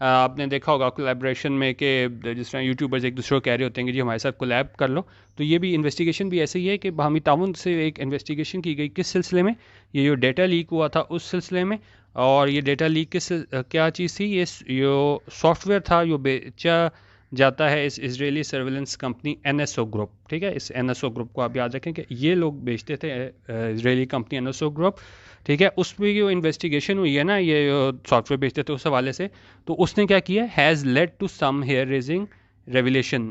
آپ نے دیکھا ہوگا کولیبریشن میں کہ جس طرح یوٹیوبرز ایک دوسرے کو کہہ رہے ہوتے ہیں کہ جی ہمارے ساتھ کولیب کر لو. تو یہ بھی انویسٹیگیشن بھی ایسے ہی ہے کہ باہمی تعاون سے ایک انویسٹیگیشن کی گئی. کس سلسلے میں؟ یہ جو ڈیٹا لیک ہوا تھا اس سلسلے میں. اور یہ ڈیٹا لیک کیا چیز تھی؟ یہ سافٹ ویئر تھا جو بیچا جاتا ہے اس اسرائیلی سرویلنس کمپنی NSO گروپ. ٹھیک ہے, اس NSO گروپ کو آپ یاد رکھیں کہ یہ لوگ بیچتے تھے, اسرائیلی کمپنی NSO گروپ. ٹھیک ہے, اس پہ جو انویسٹیگیشن ہوئی ہے نا, یہ سافٹ ویئر بیچتے تھے اس حوالے سے, تو اس نے کیا کیا, has lead to some hair raising revelation.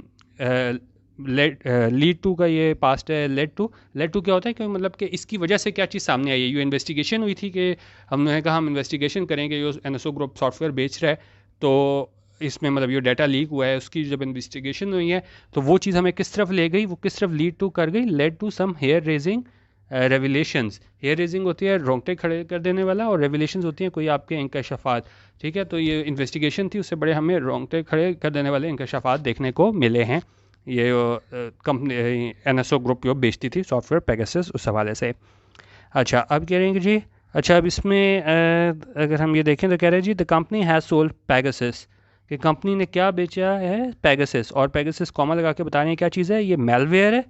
Lead to کا یہ پاسٹ ہے, لیڈ ٹو کیا ہوتا ہے کہ مطلب کہ اس کی وجہ سے کیا چیز سامنے آئی ہے. یہ انویسٹیگیشن ہوئی تھی کہ ہم نے کہا ہم انویسٹیگیشن کریں گے, یہ NSO گروپ سافٹ ویئر بیچ رہا ہے, تو اس میں مطلب یہ ڈیٹا لیک ہوا ہے, اس کی جب انویسٹیگیشن ہوئی ہے تو وہ چیز ہمیں کس طرف لے گئی, وہ کس طرف لیڈ ٹو کر گئی, lead to some hair raising revelations. Hair raising ہوتی ہے رونگٹے کھڑے کر دینے والا, اور ریویلیشنز ہوتی ہیں کوئی آپ کے انکشافات. ٹھیک ہے, تو یہ انویسٹیگیشن تھی, اس سے بڑے ہمیں رونگٹے کھڑے کر دینے والے انکشافات دیکھنے کو ملے ہیں. یہ کمپنی NSO گروپ جو بیچتی تھی سافٹ ویئر پیگاسس, اس حوالے سے. اچھا, اب کہہ رہے ہیں کہ جی اچھا اب اس میں اگر ہم یہ دیکھیں تو کہہ رہے ہیں جی the company has sold Pegasus, کہ کمپنی نے کیا بیچا ہے, پیگاسس. اور پیگاسس کوما لگا کے بتا رہے ہیں کیا چیز ہے, یہ میل ویئر ہے.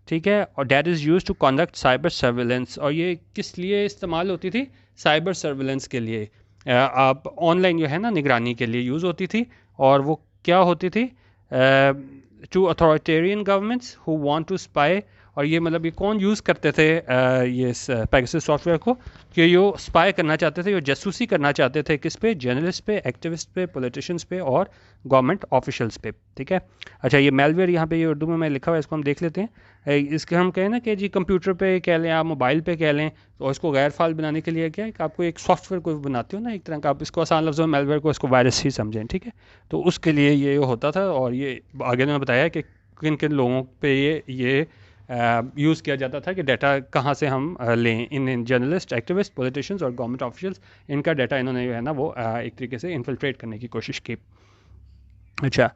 ٹھیک ہے, اور that is use to conduct cyber surveillance. اور یہ کس لیے استعمال ہوتی تھی؟ سائبر سرویلنس کے لیے, آپ آن لائن جو ہے نا نگرانی کے لیے یوز ہوتی تھی. اور وہ کیا ہوتی تھی؟ To authoritarian governments who want to spy. اور یہ مطلب یہ کون یوز کرتے تھے یہ پیگاسس سافٹ ویئر کو؟ کہ یہ اسپائی کرنا چاہتے تھے, یہ جاسوسی کرنا چاہتے تھے. کس پہ؟ جرنلسٹ پہ, ایکٹیوسٹ پہ, پولیٹیشینس پہ, اور گورنمنٹ آفیشلس پہ. ٹھیک ہے, اچھا یہ میل ویئر یہاں پہ یہ اردو میں لکھا ہوا ہے, اس کو ہم دیکھ لیتے ہیں. اس کے ہم کہیں نا کہ جی کمپیوٹر پہ کہہ لیں, آپ موبائل پہ کہہ لیں, تو اس کو غیر فعال بنانے کے لیے کیا ہے کہ آپ کو ایک سافٹ ویئر کو بناتے ہو نا ایک طرح کا, آپ اس کو آسان لفظوں میں میل ویئر کو اس کو وائرس ہی سمجھیں. ٹھیک ہے, تو اس کے لیے یہ ہوتا تھا. اور یہ آگے نے بتایا کہ کن کن لوگوں پہ یہ یوز کیا جاتا تھا کہ ڈیٹا کہاں سے ہم لیں. ان جرنلسٹ, ایکٹیوسٹ, پولیٹیشینس اور گورنمنٹ آفیشلس, ان کا ڈیٹا انہوں نے جو ہے نا وہ ایک طریقے سے انفلٹریٹ کرنے کی کوشش کی. اچھا,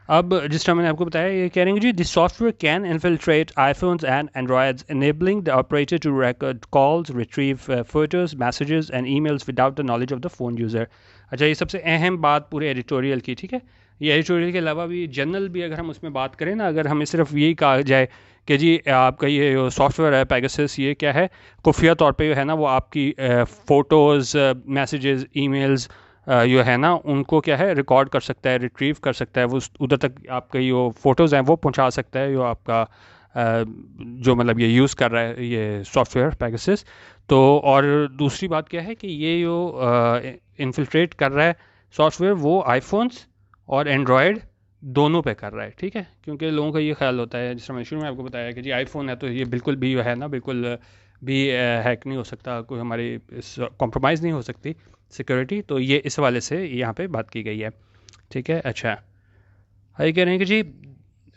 اب جس طرح میں نے آپ کو بتایا, یہ کہہ رہیں گے جی the software can infiltrate iPhones and Androids enabling the operator to record calls, retrieve photos, messages and emails without the knowledge of the phone user. اچھا, یہ سب سے اہم بات پورے ایڈیٹوریل کی. ٹھیک ہے, یہ ایڈیٹوریل کے علاوہ بھی جنرل بھی اگر ہم اس میں بات کریں نا, اگر ہمیں صرف یہی کہا جائے کہ جی آپ کا یہ سافٹ ویئر ہے پیگاسس, یہ کیا ہے, خفیہ طور پہ جو ہے نا وہ آپ کی فوٹوز, میسیجز, ای میلز جو ہے نا ان کو کیا ہے ریکارڈ کر سکتا ہے, ریٹریو کر سکتا ہے, وہ ادھر تک آپ کا جو فوٹوز ہیں وہ پہنچا سکتا ہے, جو آپ کا جو مطلب یہ یوز کر رہا ہے یہ سافٹ ویئر پیگاسس. تو اور دوسری بات کیا ہے کہ یہ جو انفلٹریٹ کر رہا ہے سافٹ ویئر, وہ آئی فونس اور اینڈرائڈ دونوں پہ کر رہا ہے. ٹھیک ہے, کیونکہ لوگوں کا یہ خیال ہوتا ہے, جس طرح میں شروع میں آپ کو بتایا کہ جی آئی فون ہے تو یہ بالکل بھی جو ہے نا بالکل بھی ہیک نہیں ہو سکتا, کوئی ہماری کمپرومائز نہیں ہو سکتی سیکورٹی. تو یہ اس حوالے سے یہاں پہ بات کی گئی ہے. ٹھیک ہے, اچھا یہ کہہ رہے ہیں کہ جی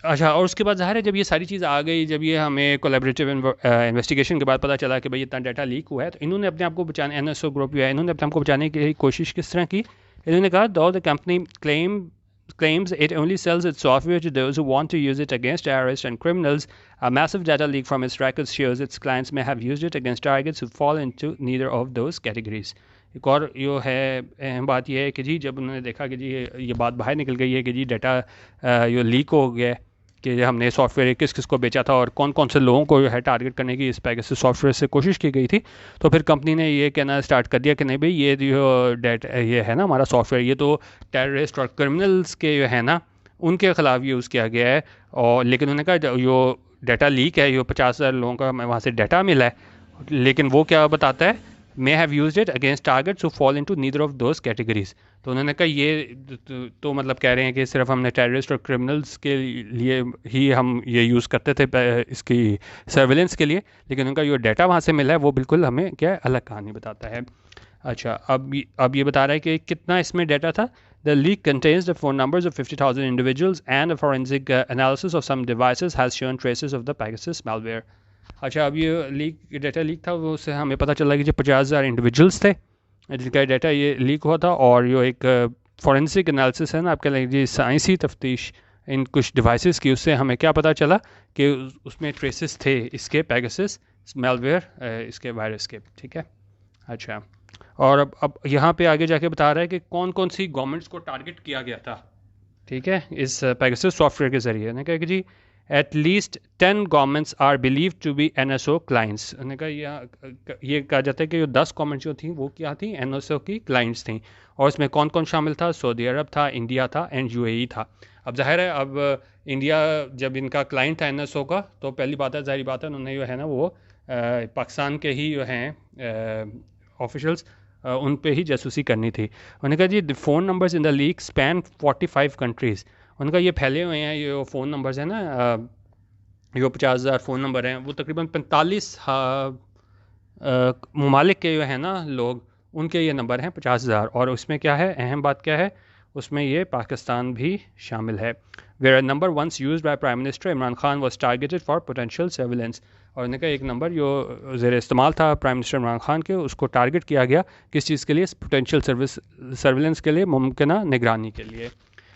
اچھا, اور اس کے بعد ظاہر ہے جب یہ ساری چیز آ گئی, جب یہ ہمیں کولیبریٹیو انویسٹیگیشن کے بعد پتہ چلا کہ بھائی اتنا ڈیٹا لیک ہوا ہے, تو انہوں نے اپنے آپ کو بچانے, NSO گروپ جو ہے انہوں نے اپنے آپ کو بچانے کی کوشش کس طرح کی. انہوں نے کہا though the company claims it only sells its software to those who want to use it against terrorists and criminals, a massive data leak from its records shows its clients may have used it against targets who fall into neither of those categories. ایک اور جو ہے اہم بات یہ ہے کہ جی جب انہوں نے دیکھا کہ جی یہ بات باہر نکل گئی ہے کہ جی ڈیٹا جو لیک ہو گیا ہے کہ ہم نے سافٹ ویئر کس کس کو بیچا تھا اور کون کون سے لوگوں کو جو ہے ٹارگٹ کرنے کی اس پیگاسس سافٹ ویئر سے کوشش کی گئی تھی, تو پھر کمپنی نے یہ کہنا اسٹارٹ کر دیا کہ نہیں بھائی یہ جو یہ ہے نا ہمارا سافٹ ویئر, یہ تو ٹیررسٹ اور کرمنلس کے جو ہے نا ان کے خلاف یوز کیا گیا ہے. اور لیکن انہوں نے کہا جو ڈیٹا لیک ہے, جو 50,000 لوگوں کا وہاں سے ڈیٹا ملا ہے, لیکن وہ کیا بتاتا ہے, may have used it against targets who fall into neither of those categories. تو انہوں نے کہا یہ تو مطلب کہہ رہے ہیں کہ صرف ہم نے ٹیررسٹ اور کرمنلس کے لیے ہی ہم یہ یوز کرتے تھے اس کی سرویلنس کے لیے, لیکن ان کا جو ڈیٹا وہاں سے ملا ہے وہ بالکل ہمیں کیا الگ کہانی بتاتا ہے. اچھا, اب یہ بتا رہا ہے کہ کتنا اس میں ڈیٹا تھا. The leak contains the phone numbers of 50,000 individuals and a forensic analysis of some devices has shown traces of the Pegasus malware. اچھا, اب یہ ڈیٹا لیک تھا, وہ سے ہمیں پتہ چلا کہ جو 50,000 انڈیویجولس تھے جن کا ڈیٹا یہ لیک ہوا تھا, اور جو ایک فورینسک انالیسس ہے نا آپ کہہ لیں جی سائنسی تفتیش ان کچھ ڈیوائسز کی, اس سے ہمیں کیا پتہ چلا کہ اس میں ٹریسز تھے اس کے پیگاسس میل ویئر, اس کے وائرس کے. ٹھیک ہے, اچھا, اور اب یہاں پہ آگے جا کے بتا رہا ہے کہ کون کون سی گورنمنٹس کو ٹارگٹ کیا گیا تھا, ٹھیک ہے, اس پیگاسس سافٹ ویئر کے ذریعے. نے کہا کہ جی at least 10 governments are believed to be NSO clients. نے کہا یہ کہا جاتا ہے کہ 10 گورنمنٹ جو تھیں وہ کیا تھیں, NSO کی کلائنٹس تھیں. اور اس میں کون کون شامل تھا؟ سعودی عرب تھا, انڈیا تھا, اینڈ UAE تھا. اب ظاہر ہے اب انڈیا جب ان کا کلائنٹ تھا NSO کا, تو پہلی بات ہے, ظاہری بات ہے, انہوں نے جو ہے نا وہ پاکستان کے ہی جو ہیں آفیشلس ان پہ ہی جاسوسی کرنی تھی. انہوں نے کہا جی phone numbers in the lack Spain 45 countries. ان کا یہ پھیلے ہوئے ہیں یہ فون نمبرز ہیں نا, یہ 50,000 فون نمبر ہیں, وہ تقریباً 45 ممالک کے جو ہیں نا لوگ, ان کے یہ نمبر ہیں 50,000. اور اس میں کیا ہے, اہم بات کیا ہے, اس میں یہ پاکستان بھی شامل ہے. where a number once used by Prime Minister Imran Khan was targeted for potential surveillance. اور انہوں نے کہا ایک نمبر جو زیر استعمال تھا پرائم منسٹر عمران خان کے, اس کو ٹارگٹ کیا گیا کس چیز کے لیے؟ پوٹینشیل سرویلنس کے لیے, ممکنہ نگرانی کے لیے.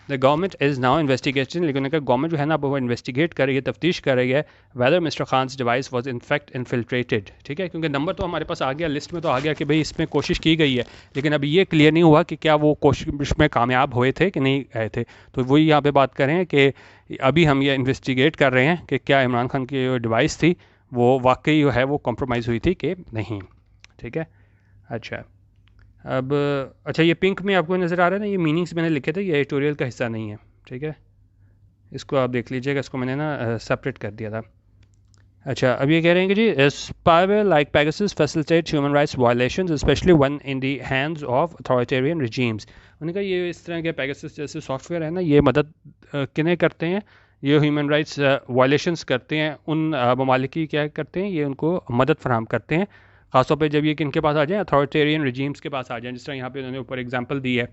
The government is now investigation. لیکن کہ گورنمنٹ جو ہے نا وہ انویسٹیگیٹ کر رہی ہے, تفتیش کر رہی ہے whether Mr Khan's device was in fact infiltrated. ٹھیک ہے, کیونکہ نمبر تو ہمارے پاس آ گیا, لسٹ میں تو آ گیا کہ بھئی اس میں کوشش کی گئی ہے, لیکن ابھی یہ کلیئر نہیں ہوا کہ کیا وہ کوشش میں کامیاب ہوئے تھے کہ نہیں آئے تھے. تو وہی یہاں پہ بات کر رہے ہیں کہ ابھی ہم یہ انویسٹیگیٹ کر رہے ہیں کہ کیا عمران خان کی جو ڈیوائس تھی وہ واقعی جو ہے وہ کمپرومائز ہوئی تھی کہ نہیں. ٹھیک ہے, اچھا اب اچھا یہ پنک میں آپ کو نظر آ رہا ہے نا, یہ میننگس میں نے لکھے تھے, یہ ایڈیٹوریل کا حصہ نہیں ہے. ٹھیک ہے, اس کو آپ دیکھ لیجئے گا, اس کو میں نے نا سپریٹ کر دیا تھا. اچھا اب یہ کہہ رہے ہیں کہ جی spyware like Pegasus facilitate human rights violations especially one in the hands of authoritarian regimes. انہوں نے کہا یہ اس طرح کے پیگاسس جیسے سافٹ ویئر ہے نا, یہ مدد کنہیں کرتے ہیں, یہ ہیومن رائٹس وائلیشنز کرتے ہیں, ان ممالک کی کیا کرتے ہیں, یہ ان کو مدد فراہم کرتے ہیں, خاص طور پہ جب یہ کن کے پاس آ جائیں, اتھارٹیرین رجیمز کے پاس آ جائیں. جس طرح یہاں پہ انہوں نے اوپر ایگزامپل دی ہے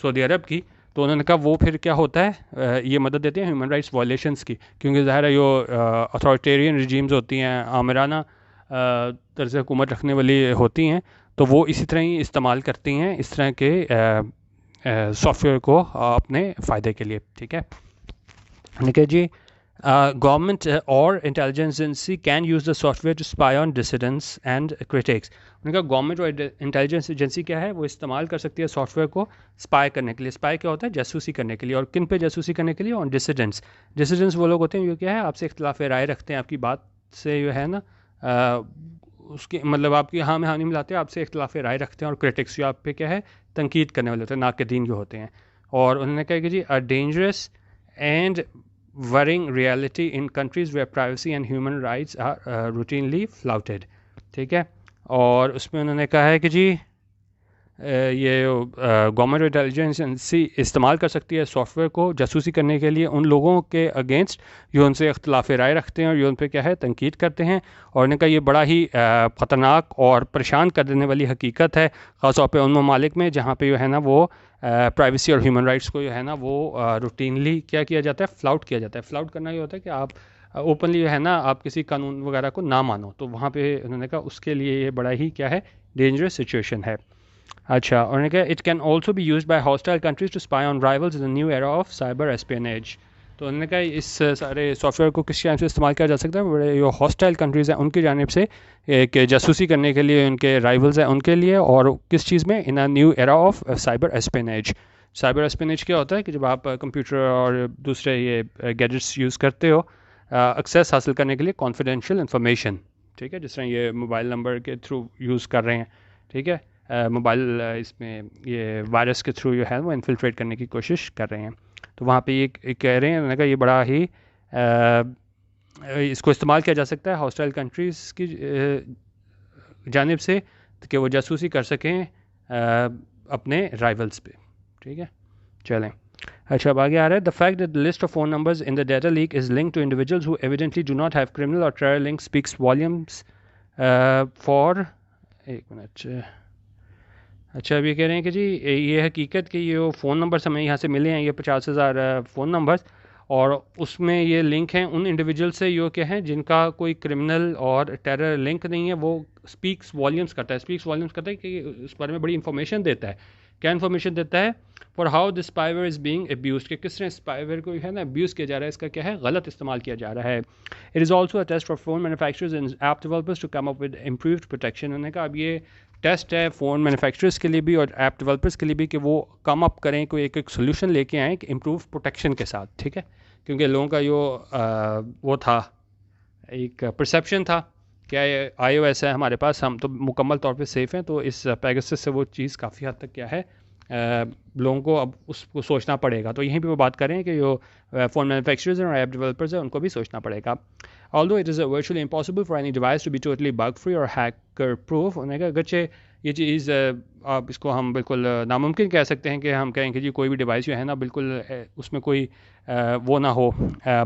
سعودی عرب کی, تو انہوں نے کہا وہ پھر کیا ہوتا ہے, یہ مدد دیتے ہیں ہیومن رائٹس وائلیشنس کی, کیونکہ ظاہر ہے جو اتھارٹیرین رجیمز ہوتی ہیں, آمرانہ طرز حکومت رکھنے والی ہوتی ہیں, تو وہ اسی طرح ہی استعمال کرتی ہیں اس طرح کے سافٹ ویئر کو اپنے فائدے کے لیے. ٹھیک ہے, کہ جی گورنمنٹ اور intelligence agency can use the software to spy on dissidents and critics. ان کا گورنمنٹ اور انٹیلیجنس ایجنسی کیا ہے, وہ استعمال کر سکتی ہے سافٹ ویئر کو اسپائی کرنے کے لیے. اسپائی کیا ہوتا ہے؟ جاسوسی کرنے کے لیے. اور کن پہ جاسوسی کرنے کے لیے؟ آن ڈسیڈنٹس. ڈسیڈنٹس وہ لوگ ہوتے ہیں جو کیا ہے, آپ سے اختلاف رائے رکھتے ہیں, آپ کی بات سے جو ہے نا اس کے مطلب آپ کی ہاں میں ہاں نہیں ملاتے, آپ سے اختلاف رائے رکھتے ہیں. اور کریٹکس جو آپ پہ کیا ہے, تنقید کرنے والے ہوتے ہیں, ناقدین جو ہوتے ہیں. اور انہوں نے کہا کہ جی a dangerous and worrying reality in countries where privacy and human rights are routinely flouted. ٹھیک ہے, اور اس میں انہوں نے کہا ہے کہ جی یہ گورنمنٹ انٹیلیجنس ایجنسی استعمال کر سکتی ہے سافٹ ویئر کو جاسوسی کرنے کے لیے ان لوگوں کے اگینسٹ جو ان سے اختلاف رائے رکھتے ہیں اور جو ان پہ کیا ہے تنقید کرتے ہیں. اور انہوں نے کہا یہ بڑا ہی خطرناک اور پریشان کر دینے والی حقیقت ہے, خاص طور پہ ان ممالک میں جہاں پہ جو ہے نا وہ پرائیویسی اور ہیومن رائٹس کو جو ہے نا وہ روٹینلی کیا جاتا ہے, فلاؤٹ کیا جاتا ہے. فلاؤٹ کرنا یہ ہوتا ہے کہ آپ اوپنلی جو ہے نا آپ کسی قانون وغیرہ کو نہ مانو, تو وہاں پہ انہوں نے کہا اس کے لیے یہ بڑا ہی کیا ہے, ڈینجرس سچویشن ہے. اچھا, اور نے کہا it can also be used by hostile countries to spy on rivals in new era of cyber espionage. تو انہوں نے کہا اس سارے سافٹ ویئر کو کس جانب سے استعمال کیا جا سکتا ہے, بڑے جو ہاسٹائل کنٹریز ہیں ان کی جانب سے کہ جاسوسی کرنے کے لیے, ان کے رائولز ہیں ان کے لیے, اور کس چیز میں, in new era of cyber espionage. Cyber espionage کیا ہوتا ہے کہ جب آپ کمپیوٹر اور دوسرے یہ گیجٹس یوز کرتے ہو ایکسیس حاصل کرنے کے لیے کانفیڈینشیل انفارمیشن. ٹھیک ہے, جس طرح یہ موبائل نمبر کے تھرو یوز کر رہے ہیں. ٹھیک ہے, موبائل اس میں یہ وائرس کے تھرو جو ہے وہ انفلٹریٹ کرنے کی کوشش کر رہے ہیں. تو وہاں پہ یہ کہہ رہے ہیں, انہوں نے کہا یہ بڑا ہی اس کو استعمال کیا جا سکتا ہے ہاسٹائل کنٹریز کی جانب سے کہ وہ جاسوسی کر سکیں اپنے رائولز پہ. ٹھیک ہے, چلیں. اچھا اب آگے آ رہا ہے, the fact that the list of phone numbers in the data leak is linked to individuals who evidently do not have criminal or terror links speaks volumes for ایک منٹ. اچھا اب یہ کہہ رہے ہیں کہ جی یہ حقیقت کہ یہ فون نمبرس ہمیں یہاں سے ملے ہیں, یہ 50,000 فون نمبرس, اور اس میں یہ لنک ہیں ان انڈیویجول سے جو کہ ہیں جن کا کوئی کرمنل اور ٹیرر لنک نہیں ہے. وہ اسپیکس والیومس کرتا ہے کہ اس بارے میں بڑی انفارمیشن دیتا ہے کیا انفارمیشن دیتا ہے for how this spyware is being abused, کہ کس طرح اسپائیویئر کو ہے نا ابیوز کیا جا رہا ہے, اس کا کیا ہے غلط استعمال کیا جا رہا ہے. It is also a test for phone manufacturers and app developers to come up with improved protection. انہوں نے کہا اب یہ ٹیسٹ ہے فون مینوفیکچررز کے لیے بھی اور ایپ ڈیولپرز کے لیے بھی کہ وہ کم اپ کریں, کوئی ایک سولوشن لے کے آئیں کہ امپروو پروٹیکشن کے ساتھ, ٹھیک ہے, کیونکہ لوگوں کا وہ تھا ایک پرسیپشن تھا کہ آئی او ایس ہے ہمارے پاس, ہم تو مکمل طور پہ سیف ہیں, تو اس پیگاسس سے وہ چیز کافی حد تک کیا ہے لوگوں کو اب اس کو سوچنا پڑے گا. تو یہیں پہ وہ بات کریں کہ جو فون مینوفیکچررز اور ایپ ڈیولپرز ہیں ان کو بھی سوچنا پڑے گا. although it is virtually impossible for any device to be totally bug free or hacker proof, انہوں نے کہا اگرچہ یہ چیز آپ اس کو ہم بالکل ناممکن کہہ سکتے ہیں کہ ہم کہیں کہ جی کوئی بھی ڈیوائس جو ہے نا بالکل اس میں کوئی وہ نہ ہو,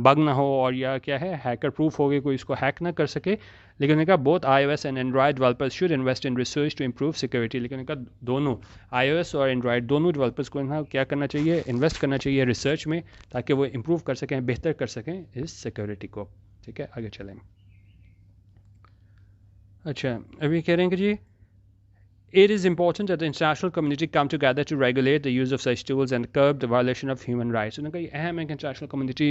بگ نہ ہو, اور یا کیا ہے ہیکر پروف ہو گئے, کوئی اس کو ہیک نہ کر سکے. لیکن انہوں نے کہا both iOS and Android developers should invest in research to improve security. لیکن انہوں نے کہا دونوں آئی او ایس اور اینڈرائڈ دونوں ڈیولپرز کو کیا کرنا چاہیے, انویسٹ کرنا چاہیے ریسرچ میں, تاکہ وہ امپروو کر سکیں, بہتر کر سکیں اس سیکورٹی کو. ٹھیک ہے, آگے چلیں. اچھا ابھی کہہ رہے ہیں کہ جی it is important that the international community come together to regulate the use of such tools and curb the violation of human rights. انہوں نے کہا یہ اہم ہے کہ انٹرنیشنل کمیونٹی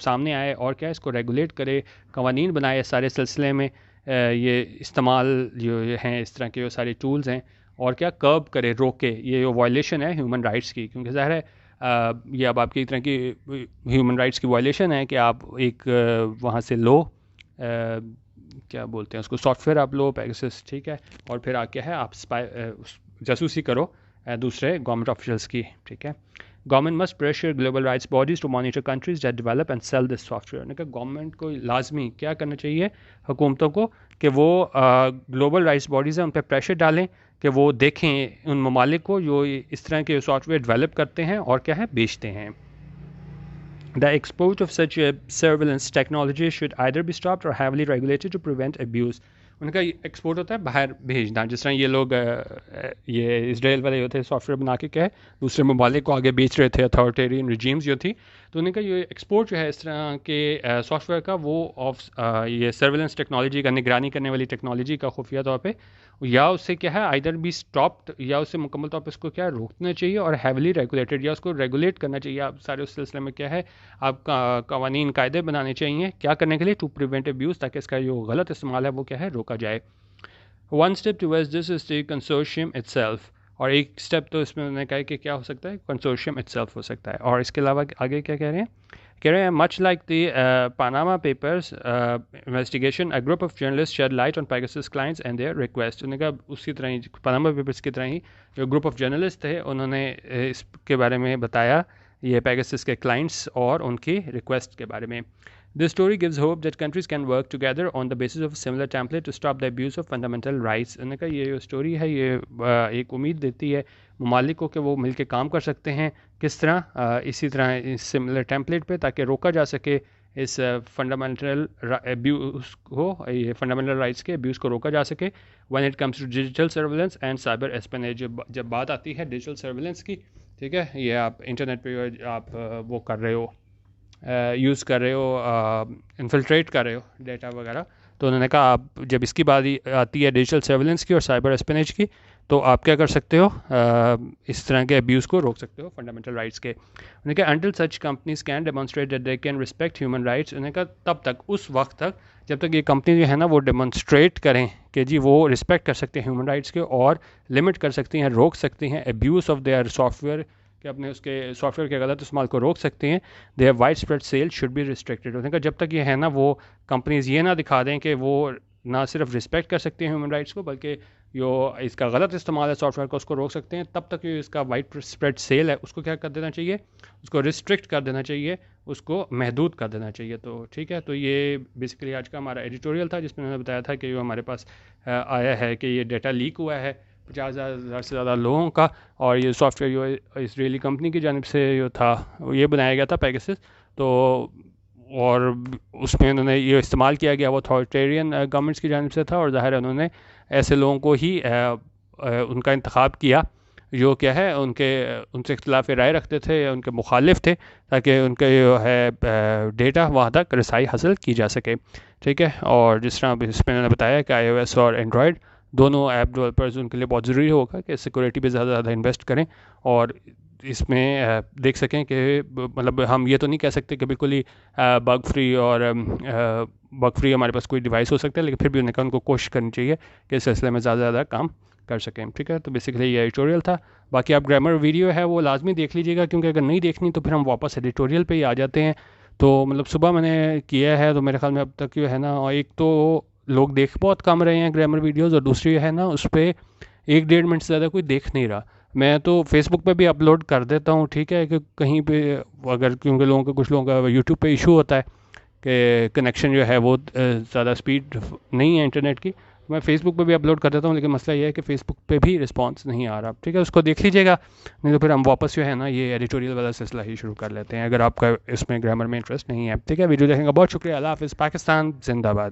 سامنے آئے اور کیا اس کو ریگولیٹ کرے, قوانین بنائے سارے سلسلے میں, یہ استعمال جو ہیں اس طرح کے جو سارے ٹولز ہیں, اور کیا کرب کرے, روکے یہ جو وائلیشن ہے ہیومن رائٹس کی. کیونکہ ظاہر ہے یہ اب آپ کی ایک طرح کی ہیومن رائٹس کی وائلیشن ہے کہ آپ ایک وہاں سے لو کیا بولتے ہیں اس کو سافٹ ویئر آپ لو پیگاسس, ٹھیک ہے, اور پھر کیا ہے آپ جاسوسی کرو دوسرے گورنمنٹ آفیشلس کی. ٹھیک ہے, government must pressure global rights bodies to monitor countries that develop and sell this software. کہ گورنمنٹ کو لازمی کیا کرنا چاہیے, حکومتوں کو, کہ وہ گلوبل رائٹس باڈیز ہیں ان پہ پریشر ڈالیں کہ وہ دیکھیں ان ممالک کو جو اس طرح کے سافٹ ویئر ڈیولپ کرتے ہیں اور کیا ہے بیچتے ہیں. The export of such surveillance technology should either be stopped or heavily regulated to prevent abuse. ان کا ایکسپورٹ ہوتا ہے باہر بھیجنا, جس طرح یہ لوگ یہ اسرائیل والے ہوتے ہیں سافٹ ویئر بنا کے کیا ہے دوسرے ممالک کو آگے بیچ رہے تھے, اتھارٹیرین رجیمز جو تھی. تو انہوں نے کہا یہ ایکسپورٹ جو ہے اس طرح کے سافٹ ویئر کا وہ یہ سرویلنس ٹیکنالوجی کا, نگرانی کرنے والی ٹیکنالوجی کا خفیہ طور پہ, یا اس سے کیا ہے آئدر بی اسٹاپڈ, یا اس سے مکمل طور پہ اس کو کیا روکنا چاہیے, اور ہیویلی ریگولیٹڈ, یا اس کو ریگولیٹ کرنا چاہیے. آپ سارے اس سلسلے میں کیا ہے آپ قوانین قاعدے بنانے چاہیے, کیا کرنے کے لیے, ٹو پریونٹ ابیوز, تاکہ اس کا جو غلط استعمال ہے وہ کیا ہے روکا جائے. One step towards this is the consortium it self, اور ایک اسٹیپ تو اس میں انہوں نے کہا کہ کیا ہو سکتا ہے, کنسورشیم اٹ سیلف ہو سکتا ہے. اور اس کے علاوہ آگے کیا کہہ رہے ہیں much like the Panama Papers investigation a group of journalist shed light on Pegasus clients and their request. انہوں نے کہا اسی طرح ہی پاناما پیپرز کی طرح ہی جو گروپ آف جرنلسٹ تھے انہوں نے اس کے بارے میں بتایا یہ پیگاسس کے کلائنٹس اور ان کی ریکویسٹ کے بارے میں. This story gives hope that countries can work together on the basis of a similar template to stop the abuse of fundamental rights. انہوں نے کہا یہ جو اسٹوری ہے یہ ایک امید دیتی ہے ممالک کو کہ وہ مل کے کام کر سکتے ہیں کس طرح اسی طرح اس سملر ٹیمپلیٹ پہ, تاکہ روکا جا سکے اس فنڈامنٹل ابیوز کو, یہ فنڈامنٹل رائٹس کے ابیوز کو روکا جا سکے. when it comes to digital surveillance and cyber espionage, جب بات آتی ہے ڈیجیٹل سرویلنس کی, ٹھیک ہے, یہ آپ انٹرنیٹ پہ آپ وہ کر رہے ہو, یوز کر رہے ہو, انفلٹریٹ کر رہے ہو ڈیٹا وغیرہ, تو انہوں نے کہا آپ جب اس کی بات آتی ہے ڈیجیٹل سرویلنس کی اور سائبر اسپینیج کی, تو آپ کیا کر سکتے ہو, اس طرح کے ابیوز کو روک سکتے ہو فنڈامنٹل رائٹس کے. انہوں نے کہا until such companies can demonstrate that they can respect human rights. انہوں نے کہا تب تک, اس وقت تک جب تک یہ کمپنی جو ہے نا وہ ڈیمانسٹریٹ کریں کہ جی وہ رسپیکٹ کر سکتے ہیں ہیومن رائٹس کے, اور لمٹ کر سکتی ہیں, روک سکتی ہیں abuse of their software, کہ اپنے اس کے سافٹ ویئر کے غلط استعمال کو روک سکتے ہیں. Their widespread sale should be restricted. انہوں نے کہا جب تک یہ ہے نا وہ کمپنیز یہ نہ دکھا دیں کہ وہ نہ صرف رسپیکٹ کر سکتے ہیں ہیومن رائٹس کو, بلکہ جو اس کا غلط استعمال ہے سافٹ ویئر کو اس کو روک سکتے ہیں, تب تک جو اس کا وائڈ اسپریڈ سیل ہے اس کو کیا کر دینا چاہیے, اس کو ریسٹرکٹ کر دینا چاہیے, اس کو محدود کر دینا چاہیے. تو ٹھیک ہے, تو یہ بیسیکلی آج کا ہمارا ایڈیٹوریل تھا جس میں انہوں نے بتایا تھا کہ جو ہمارے پاس آیا ہے کہ یہ ڈیٹا لیک ہوا ہے 50,000 سے زیادہ لوگوں کا, اور یہ سافٹ ویئر جو اسرائیلی کمپنی کی جانب سے جو تھا یہ بنایا گیا تھا پیگاسس, تو اور اس میں انہوں نے یہ استعمال کیا گیا وہ اتھارٹیرین گورنمنٹس کی جانب سے تھا, اور ظاہر ہے انہوں نے ایسے لوگوں کو ہی ان کا انتخاب کیا جو کیا ہے ان سے اختلاف رائے رکھتے تھے یا ان کے مخالف تھے, تاکہ ان کے جو ہے ڈیٹا وہاں تک رسائی حاصل کی جا سکے. ٹھیک ہے, اور جس طرح اس میں انہوں نے بتایا کہ آئی او ایس اور اینڈرائڈ دونوں ایپ ڈیولپرز ان کے لیے بہت ضروری ہوگا کہ سیکورٹی پہ زیادہ زیادہ انویسٹ کریں اور اس میں دیکھ سکیں کہ مطلب ہم یہ تو نہیں کہہ سکتے کہ بالکل ہی بگ فری اور بگ فری ہمارے پاس کوئی ڈیوائس ہو سکتا ہے، لیکن پھر بھی ان کو کوشش کرنی چاہیے کہ اس سلسلے میں زیادہ سے زیادہ کام کر سکیں. ٹھیک ہے، تو بیسیکلی یہ ایڈیٹوریل تھا. باقی آپ گرامر ویڈیو ہے وہ لازمی دیکھ لیجیے گا، کیونکہ اگر نہیں دیکھنی تو پھر ہم واپس ایڈیٹوریل پہ ہی آ جاتے ہیں. تو مطلب صبح میں نے کیا ہے تو میرے خیال میں اب تک جو ہے نا، ایک تو لوگ دیکھ بہت کم رہے ہیں گرامر ویڈیوز، اور دوسری ہے نا اس پہ 1-1.5 منٹ سے زیادہ کوئی دیکھ نہیں رہا. میں تو فیس بک پہ بھی اپلوڈ کر دیتا ہوں، ٹھیک ہے، کہ کہیں پہ اگر کیونکہ لوگوں کا کچھ لوگوں کا یوٹیوب پہ ایشو ہوتا ہے کہ کنیکشن جو ہے وہ زیادہ اسپیڈ نہیں ہے انٹرنیٹ کی، میں فیس بک پہ بھی اپلوڈ کر دیتا ہوں. لیکن مسئلہ یہ ہے کہ فیس بک پہ بھی رسپانس نہیں آ رہا. ٹھیک ہے، اس کو دیکھ لیجیے گا، نہیں تو پھر ہم واپس جو ہے نا یہ ایڈیٹوریل والا سلسلہ ہی شروع کر لیتے ہیں اگر آپ کا اس میں گرامر میں انٹرسٹ نہیں ہے. ٹھیک ہے، ویڈیو دیکھنے کا بہت شکریہ. اللہ حافظ. پاکستان زندہ باد.